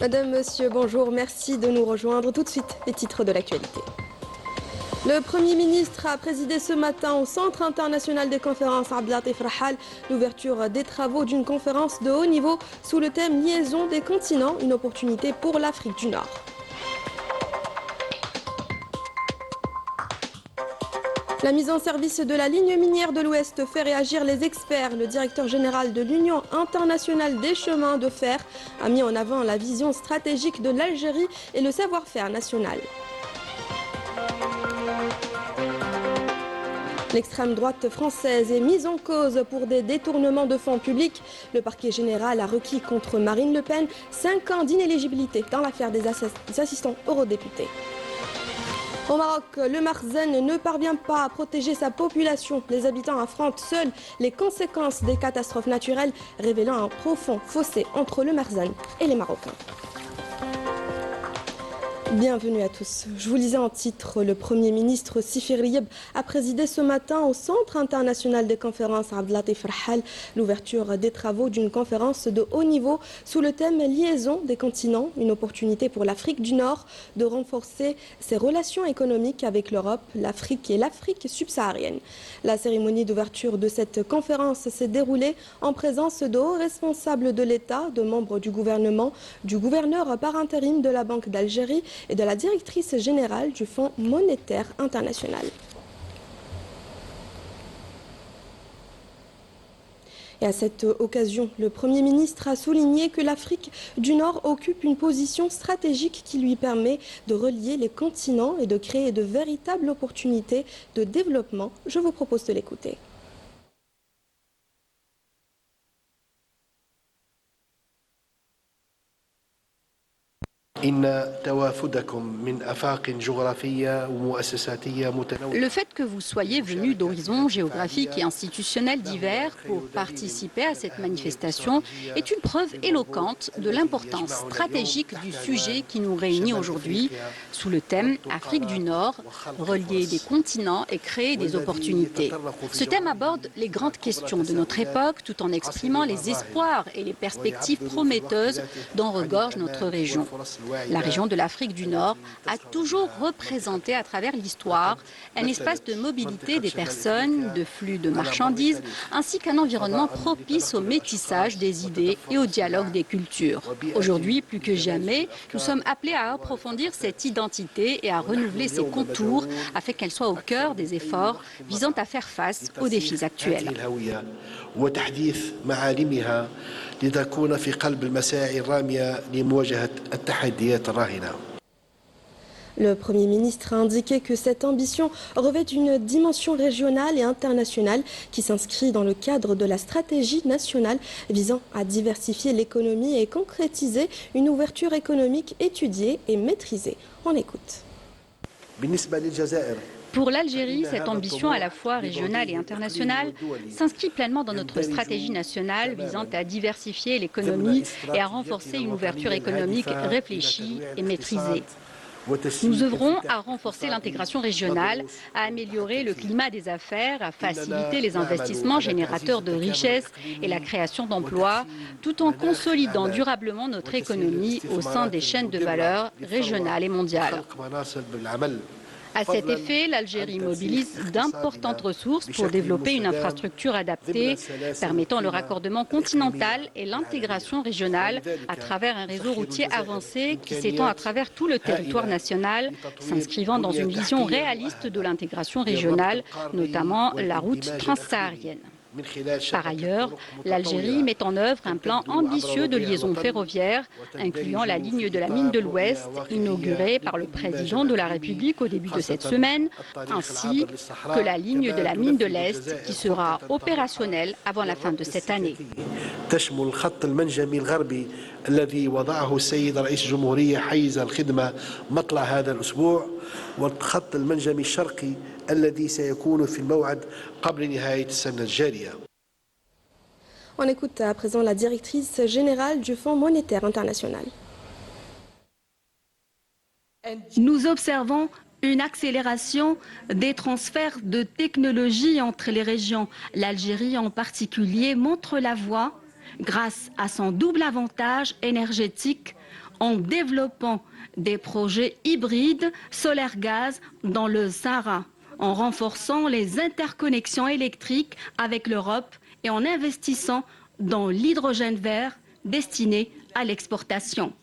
Madame, Monsieur, bonjour, merci de nous rejoindre. Tout de suite, les titres de l'actualité. Le Premier ministre a présidé ce matin au Centre international des conférences Abdelatif Rahal l'ouverture des travaux d'une conférence de haut niveau sous le thème Liaison des continents, une opportunité pour l'Afrique du Nord. La mise en service de la ligne minière de l'Ouest fait réagir les experts. Le directeur général de l'Union internationale des chemins de fer a mis en avant la vision stratégique de l'Algérie et le savoir-faire national. L'extrême droite française est mise en cause pour des détournements de fonds publics. Le parquet général a requis contre Marine Le Pen 5 ans d'inéligibilité dans l'affaire des assistants eurodéputés. Au Maroc, le Marzen ne parvient pas à protéger sa population. Les habitants affrontent seuls les conséquences des catastrophes naturelles, révélant un profond fossé entre le Marzen et les Marocains. Bienvenue à tous. Je vous lisais en titre, le Premier ministre Sifir Rieb a présidé ce matin au Centre international des conférences Abdelatif Rahal l'ouverture des travaux d'une conférence de haut niveau sous le thème Liaison des continents, une opportunité pour l'Afrique du Nord de renforcer ses relations économiques avec l'Europe, l'Afrique et l'Afrique subsaharienne. La cérémonie d'ouverture de cette conférence s'est déroulée en présence de hauts responsables de l'État, de membres du gouvernement, du gouverneur par intérim de la Banque d'Algérie et de la directrice générale du Fonds monétaire international. Et à cette occasion, le Premier ministre a souligné que l'Afrique du Nord occupe une position stratégique qui lui permet de relier les continents et de créer de véritables opportunités de développement. Je vous propose de l'écouter. Le fait que vous soyez venus d'horizons géographiques et institutionnels divers pour participer à cette manifestation est une preuve éloquente de l'importance stratégique du sujet qui nous réunit aujourd'hui sous le thème Afrique du Nord, relier des continents et créer des opportunités. Ce thème aborde les grandes questions de notre époque tout en exprimant les espoirs et les perspectives prometteuses dont regorge notre région. La région de l'Afrique du Nord a toujours représenté à travers l'histoire un espace de mobilité des personnes, de flux de marchandises, ainsi qu'un environnement propice au métissage des idées et au dialogue des cultures. Aujourd'hui, plus que jamais, nous sommes appelés à approfondir cette identité et à renouveler ses contours afin qu'elle soit au cœur des efforts visant à faire face aux défis actuels. لتكون في قلب المساعي الرامية لمواجهة التحديات الراهنة. Le Premier ministre a indiqué que cette ambition revêt une dimension régionale et internationale qui s'inscrit dans le cadre de la stratégie nationale visant à diversifier l'économie et concrétiser une ouverture économique étudiée et maîtrisée. On écoute. Pour l'Algérie, cette ambition à la fois régionale et internationale s'inscrit pleinement dans notre stratégie nationale visant à diversifier l'économie et à renforcer une ouverture économique réfléchie et maîtrisée. Nous œuvrons à renforcer l'intégration régionale, à améliorer le climat des affaires, à faciliter les investissements générateurs de richesses et la création d'emplois, tout en consolidant durablement notre économie au sein des chaînes de valeur régionales et mondiales. À cet effet, l'Algérie mobilise d'importantes ressources pour développer une infrastructure adaptée, permettant le raccordement continental et l'intégration régionale à travers un réseau routier avancé qui s'étend à travers tout le territoire national, s'inscrivant dans une vision réaliste de l'intégration régionale, notamment la route transsaharienne. Par ailleurs, l'Algérie met en œuvre un plan ambitieux de liaison ferroviaire, incluant la ligne de la mine de l'Ouest, inaugurée par le président de la République au début de cette semaine, ainsi que la ligne de la mine de l'Est, qui sera opérationnelle avant la fin de cette année. الذي وضعه السيد رئيس الجمهورية حيز الخدمة مطلع هذا الأسبوع والخط المنجمي الشرقي الذي سيكون في الموعد قبل نهاية السنة الجارية. On écoute à présent la directrice générale du Fonds monétaire international. Nous observons une accélération des transferts de technologies entre les régions. L'Algérie en particulier montre la voie grâce à son double avantage énergétique en développant des projets hybrides solaire-gaz dans le Sahara, en renforçant les interconnexions électriques avec l'Europe et en investissant dans l'hydrogène vert destiné à l'exportation.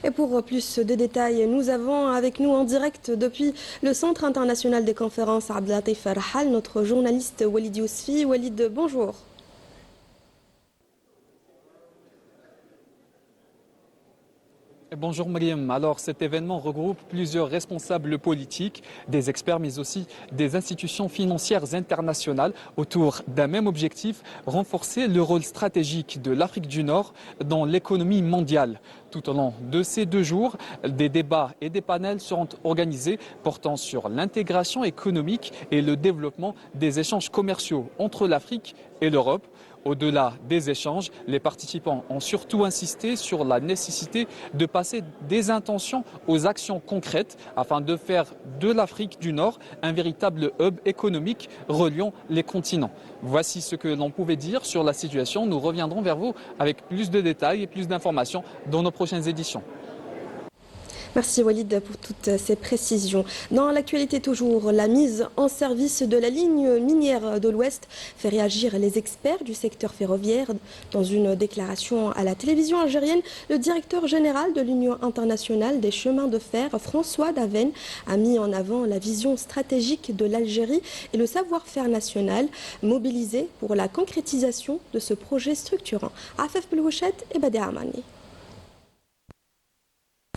Et pour plus de détails, nous avons avec nous en direct depuis le Centre international des conférences Abdelatif Farhal, notre journaliste Walid Yousfi. Walid, bonjour. Bonjour Mariam. Alors cet événement regroupe plusieurs responsables politiques, des experts mais aussi des institutions financières internationales autour d'un même objectif, renforcer le rôle stratégique de l'Afrique du Nord dans l'économie mondiale. Tout au long de ces 2 jours, des débats et des panels seront organisés portant sur l'intégration économique et le développement des échanges commerciaux entre l'Afrique et l'Europe. Au-delà des échanges, les participants ont surtout insisté sur la nécessité de passer des intentions aux actions concrètes afin de faire de l'Afrique du Nord un véritable hub économique reliant les continents. Voici ce que l'on pouvait dire sur la situation. Nous reviendrons vers vous avec plus de détails et plus d'informations dans nos prochaines éditions. Merci Walid pour toutes ces précisions. Dans l'actualité toujours, la mise en service de la ligne minière de l'Ouest fait réagir les experts du secteur ferroviaire. Dans une déclaration à la télévision algérienne, le directeur général de l'Union internationale des chemins de fer, François Daven, a mis en avant la vision stratégique de l'Algérie et le savoir-faire national mobilisé pour la concrétisation de ce projet structurant. Afef Belhouchet et Badé Amani.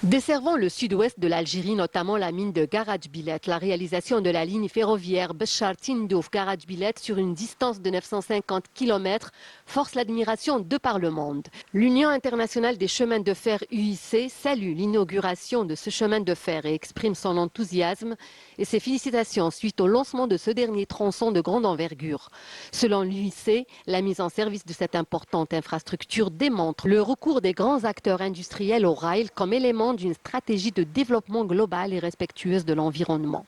Desservant le sud-ouest de l'Algérie, notamment la mine de Garage Billet, la réalisation de la ligne ferroviaire Béchar-Tindouf-Garage Billet sur une distance de 950 km force l'admiration de par le monde. L'Union internationale des chemins de fer UIC salue l'inauguration de ce chemin de fer et exprime son enthousiasme et ses félicitations suite au lancement de ce dernier tronçon de grande envergure. Selon l'UIC, la mise en service de cette importante infrastructure démontre le recours des grands acteurs industriels au rail comme élément d'une stratégie de développement globale et respectueuse de l'environnement.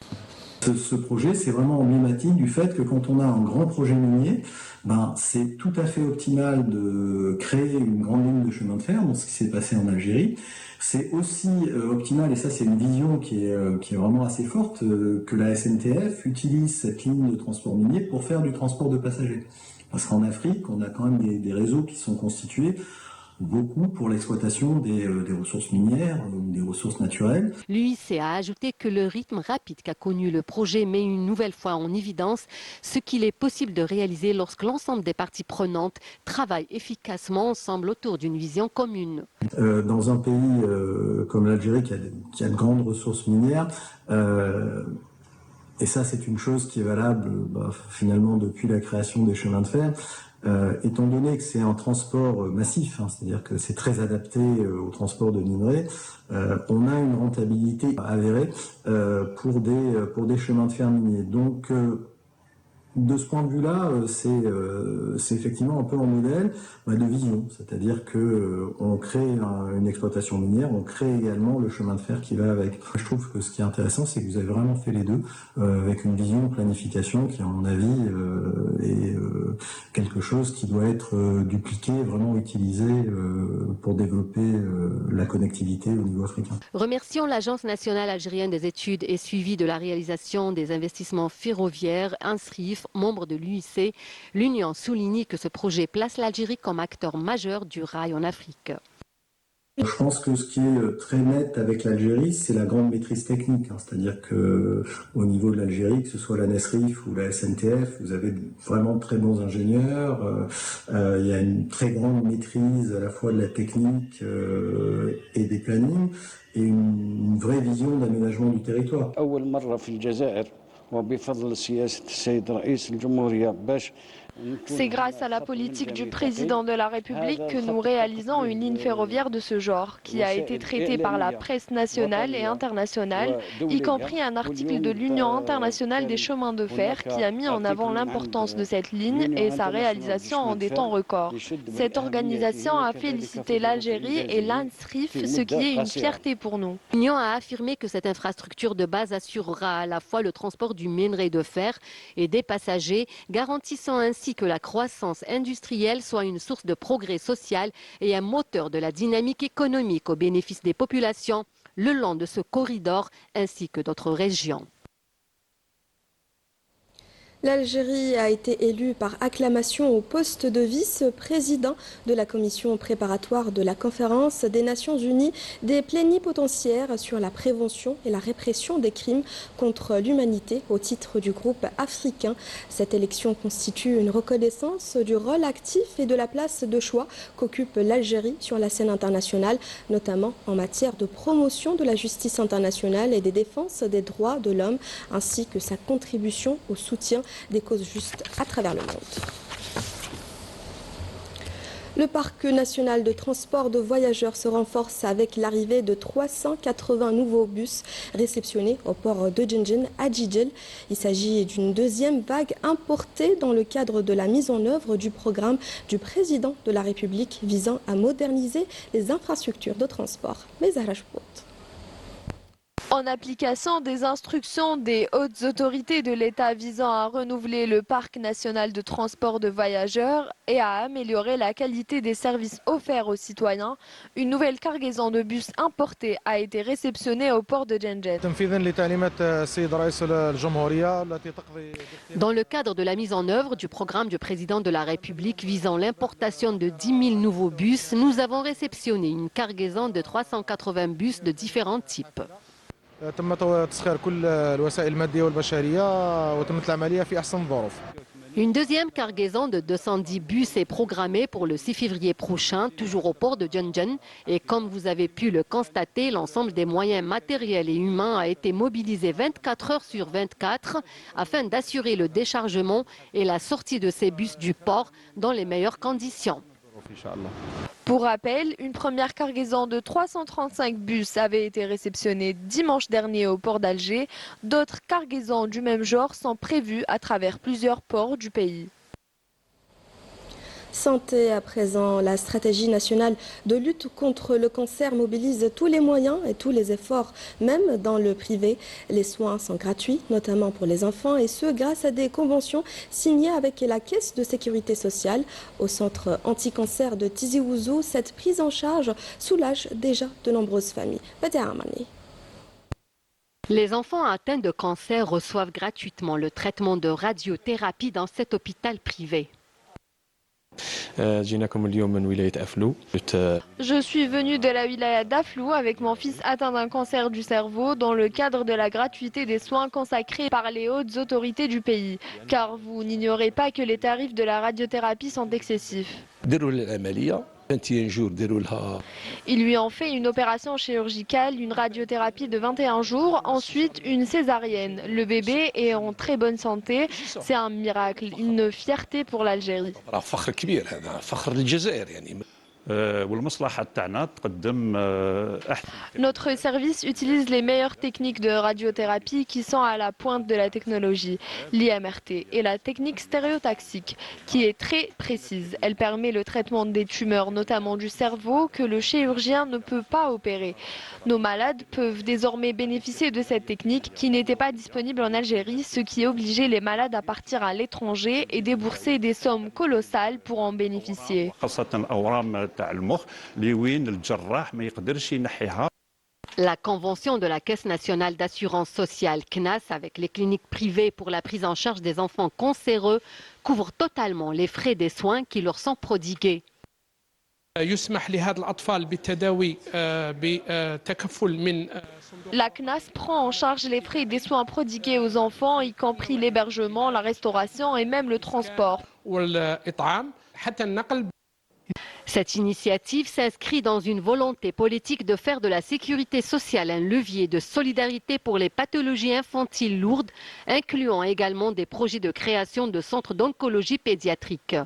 Ce projet, c'est vraiment emblématique du fait que quand on a un grand projet minier, c'est tout à fait optimal de créer une grande ligne de chemin de fer, donc ce qui s'est passé en Algérie. C'est aussi optimal, et ça c'est une vision qui est vraiment assez forte, que la SNTF utilise cette ligne de transport minier pour faire du transport de passagers. Parce qu'en Afrique, on a quand même des réseaux qui sont constitués beaucoup pour l'exploitation des ressources minières ou des ressources naturelles. L'UIC a ajouté que le rythme rapide qu'a connu le projet met une nouvelle fois en évidence ce qu'il est possible de réaliser lorsque l'ensemble des parties prenantes travaillent efficacement ensemble autour d'une vision commune. Dans un pays comme l'Algérie qui a de grandes ressources minières, et ça c'est une chose qui est valable finalement depuis la création des chemins de fer, étant donné que c'est un transport massif, c'est-à-dire que c'est très adapté au transport de minerais, on a une rentabilité avérée pour des chemins de fer miniers. Donc de ce point de vue-là, c'est effectivement un peu un modèle de vision, c'est-à-dire que on crée une exploitation minière, on crée également le chemin de fer qui va avec. Je trouve que ce qui est intéressant, c'est que vous avez vraiment fait les deux, avec une vision de planification qui, à mon avis, est quelque chose qui doit être dupliqué, vraiment utilisé pour développer la connectivité au niveau africain. Remercions l'Agence nationale algérienne des études et suivi de la réalisation des investissements ferroviaires, INSRIF, membre de l'UIC. L'Union souligne que ce projet place l'Algérie comme acteur majeur du rail en Afrique. Je pense que ce qui est très net avec l'Algérie, c'est la grande maîtrise technique. C'est-à-dire que au niveau de l'Algérie, que ce soit la Nesrif ou la SNTF, vous avez vraiment de très bons ingénieurs. Il y a une très grande maîtrise à la fois de la technique et des plannings et une vraie vision d'aménagement du territoire. C'est grâce à la politique du président de la République que nous réalisons une ligne ferroviaire de ce genre, qui a été traitée par la presse nationale et internationale, y compris un article de l'Union internationale des chemins de fer qui a mis en avant l'importance de cette ligne et sa réalisation en des temps records. Cette organisation a félicité l'Algérie et l'ANSRIF, ce qui est une fierté pour nous. L'Union a affirmé que cette infrastructure de base assurera à la fois le transport du minerai de fer et des passagers, garantissant ainsi ainsi que la croissance industrielle soient une source de progrès social et un moteur de la dynamique économique au bénéfice des populations le long de ce corridor ainsi que d'autres régions. L'Algérie a été élue par acclamation au poste de vice-président de la commission préparatoire de la conférence des Nations Unies des plénipotentiaires sur la prévention et la répression des crimes contre l'humanité au titre du groupe africain. Cette élection constitue une reconnaissance du rôle actif et de la place de choix qu'occupe l'Algérie sur la scène internationale, notamment en matière de promotion de la justice internationale et des défenses des droits de l'homme, ainsi que sa contribution au soutien des causes justes à travers le monde. Le parc national de transport de voyageurs se renforce avec l'arrivée de 380 nouveaux bus réceptionnés au port de Djindjin à Djidjel. Il s'agit d'une deuxième vague importée dans le cadre de la mise en œuvre du programme du président de la République visant à moderniser les infrastructures de transport. Mais à Rajpout. En application des instructions des hautes autorités de l'État visant à renouveler le parc national de transport de voyageurs et à améliorer la qualité des services offerts aux citoyens, une nouvelle cargaison de bus importés a été réceptionnée au port de Djindjel. Dans le cadre de la mise en œuvre du programme du président de la République visant l'importation de 10 000 nouveaux bus, nous avons réceptionné une cargaison de 380 bus de différents types. Une deuxième cargaison de 210 bus est programmée pour le 6 février prochain, toujours au port de Djindjin. Et comme vous avez pu le constater, l'ensemble des moyens matériels et humains a été mobilisé 24 heures sur 24 afin d'assurer le déchargement et la sortie de ces bus du port dans les meilleures conditions. Pour rappel, une première cargaison de 335 bus avait été réceptionnée dimanche dernier au port d'Alger. D'autres cargaisons du même genre sont prévues à travers plusieurs ports du pays. Santé à présent, la stratégie nationale de lutte contre le cancer mobilise tous les moyens et tous les efforts, même dans le privé. Les soins sont gratuits, notamment pour les enfants, et ce grâce à des conventions signées avec la Caisse de sécurité sociale. Au centre anti-cancer de Tizi Ouzou, cette prise en charge soulage déjà de nombreuses familles. Les enfants atteints de cancer reçoivent gratuitement le traitement de radiothérapie dans cet hôpital privé. Je suis venue de la wilaya d'Aflou avec mon fils atteint d'un cancer du cerveau dans le cadre de la gratuité des soins consacrés par les hautes autorités du pays. Car vous n'ignorez pas que les tarifs de la radiothérapie sont excessifs. Ils lui ont fait une opération chirurgicale, une radiothérapie de 21 jours, ensuite une césarienne. Le bébé est en très bonne santé. C'est un miracle, une fierté pour l'Algérie. Notre service utilise les meilleures techniques de radiothérapie qui sont à la pointe de la technologie, l'IMRT et la technique stéréotaxique, qui est très précise. Elle permet le traitement des tumeurs, notamment du cerveau, que le chirurgien ne peut pas opérer. Nos malades peuvent désormais bénéficier de cette technique qui n'était pas disponible en Algérie, ce qui obligeait les malades à partir à l'étranger et débourser des sommes colossales pour en bénéficier. La convention de la Caisse nationale d'assurance sociale CNAS avec les cliniques privées pour la prise en charge des enfants cancéreux couvre totalement les frais des soins qui leur sont prodigués. La CNAS prend en charge les frais des soins prodigués aux enfants, y compris l'hébergement, la restauration et même le transport. Cette initiative s'inscrit dans une volonté politique de faire de la sécurité sociale un levier de solidarité pour les pathologies infantiles lourdes, incluant également des projets de création de centres d'oncologie pédiatrique.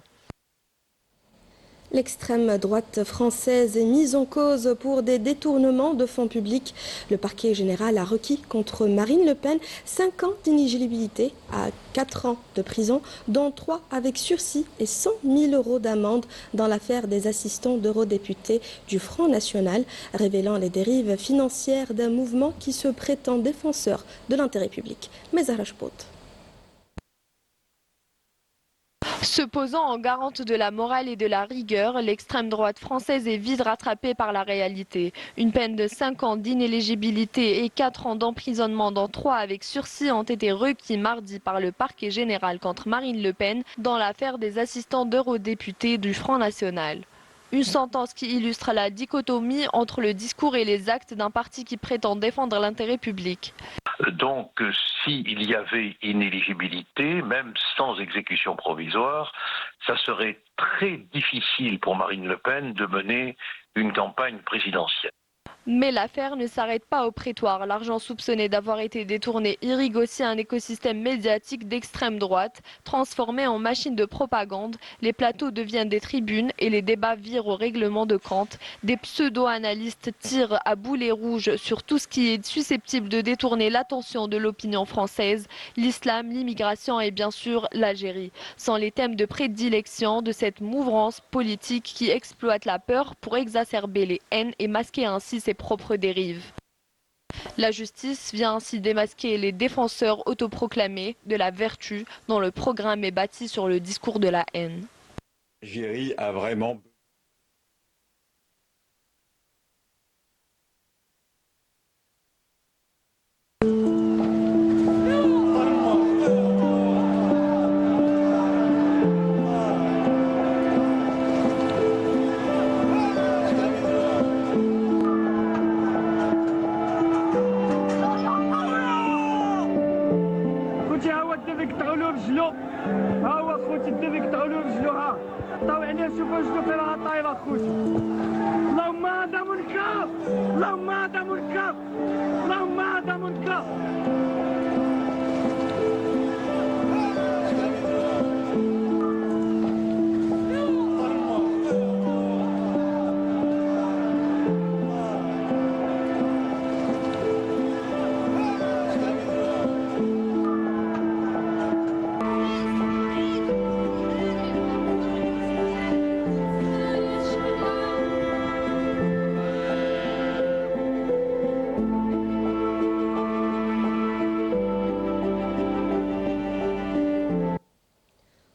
L'extrême droite française est mise en cause pour des détournements de fonds publics. Le parquet général a requis contre Marine Le Pen 5 ans d'inéligibilité à 4 ans de prison, dont 3 avec sursis et 100 000 € d'amende dans l'affaire des assistants d'eurodéputés du Front National, révélant les dérives financières d'un mouvement qui se prétend défenseur de l'intérêt public. Mais à Rajpout. Se posant en garante de la morale et de la rigueur, l'extrême droite française est vite rattrapée par la réalité. Une peine de 5 ans d'inéligibilité et 4 ans d'emprisonnement dont 3 avec sursis ont été requis mardi par le parquet général contre Marine Le Pen dans l'affaire des assistants d'eurodéputés du Front National. Une sentence qui illustre la dichotomie entre le discours et les actes d'un parti qui prétend défendre l'intérêt public. Donc, s'il y avait inéligibilité, même sans exécution provisoire, ça serait très difficile pour Marine Le Pen de mener une campagne présidentielle. Mais l'affaire ne s'arrête pas au prétoire. L'argent soupçonné d'avoir été détourné irrigue aussi un écosystème médiatique d'extrême droite, transformé en machine de propagande. Les plateaux deviennent des tribunes et les débats virent au règlement de compte. Des pseudo-analystes tirent à boulet rouge sur tout ce qui est susceptible de détourner l'attention de l'opinion française, l'islam, l'immigration et bien sûr l'Algérie. Sont les thèmes de prédilection de cette mouvance politique qui exploite la peur pour exacerber les haines et masquer ainsi ses propres dérives. La justice vient ainsi démasquer les défenseurs autoproclamés de la vertu dont le programme est bâti sur le discours de la haine. L'Algérie a vraiment...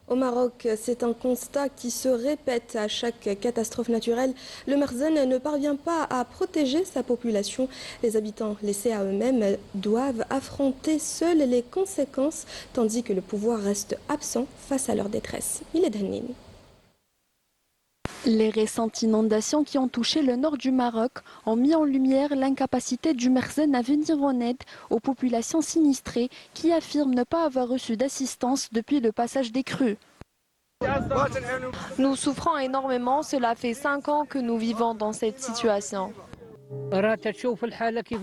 Au Maroc, c'est un constat qui se répète à chaque catastrophe naturelle. Le Merzen ne parvient pas à protéger sa population. Les habitants laissés à eux-mêmes doivent affronter seuls les conséquences, tandis que le pouvoir reste absent face à leur détresse. Il est Danin. Les récentes inondations qui ont touché le nord du Maroc ont mis en lumière l'incapacité du Merzen à venir en aide aux populations sinistrées qui affirment ne pas avoir reçu d'assistance depuis le passage des crues. Nous souffrons énormément, cela fait 5 ans que nous vivons dans cette situation.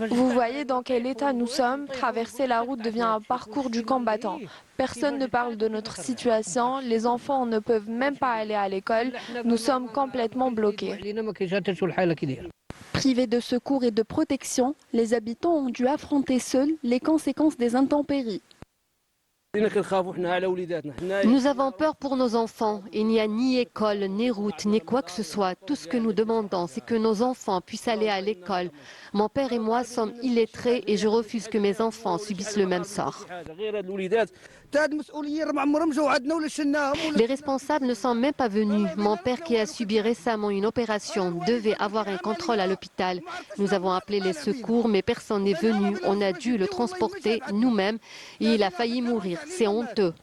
Vous voyez dans quel état nous sommes. Traverser la route devient un parcours du combattant. Personne ne parle de notre situation. Les enfants ne peuvent même pas aller à l'école. Nous sommes complètement bloqués. Privés de secours et de protection, les habitants ont dû affronter seuls les conséquences des intempéries. Nous avons peur pour nos enfants. Il n'y a ni école, ni route, ni quoi que ce soit. Tout ce que nous demandons, c'est que nos enfants puissent aller à l'école. Mon père et moi sommes illettrés et je refuse que mes enfants subissent le même sort. Les responsables ne sont même pas venus. Mon père, qui a subi récemment une opération, devait avoir un contrôle à l'hôpital. Nous avons appelé les secours, mais personne n'est venu. On a dû le transporter nous-mêmes et il a failli mourir. C'est honteux.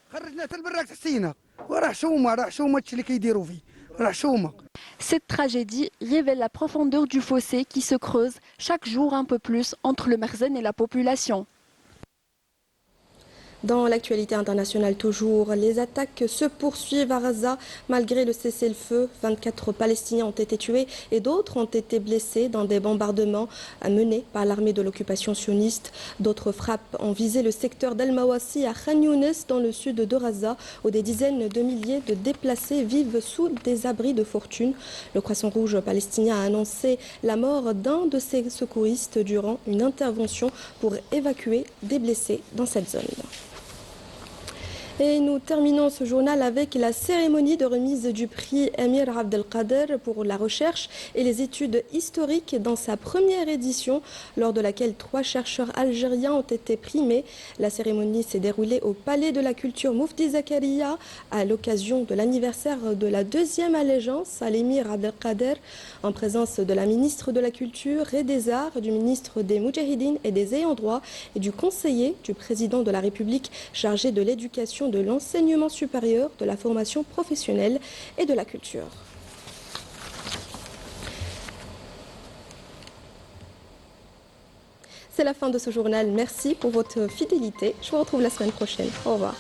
Cette tragédie révèle la profondeur du fossé qui se creuse chaque jour un peu plus entre le Merzen et la population. Dans l'actualité internationale toujours, les attaques se poursuivent à Gaza malgré le cessez-le-feu. 24 Palestiniens ont été tués et d'autres ont été blessés dans des bombardements menés par l'armée de l'occupation sioniste. D'autres frappes ont visé le secteur d'Al-Mawasi à Khan Younes dans le sud de Gaza où des dizaines de milliers de déplacés vivent sous des abris de fortune. Le Croissant Rouge palestinien a annoncé la mort d'un de ses secouristes durant une intervention pour évacuer des blessés dans cette zone. Et nous terminons ce journal avec la cérémonie de remise du prix Amir Abdelkader pour la recherche et les études historiques dans sa première édition, lors de laquelle 3 chercheurs algériens ont été primés. La cérémonie s'est déroulée au Palais de la Culture Moufti Zakaria à l'occasion de l'anniversaire de la 2e allégeance à l'émir Abdelkader, en présence de la ministre de la Culture et des Arts, du ministre des Moudjahidines et des Ayants droit et du conseiller du président de la République chargé de l'éducation, de l'enseignement supérieur, de la formation professionnelle et de la culture. C'est la fin de ce journal. Merci pour votre fidélité. Je vous retrouve la semaine prochaine. Au revoir.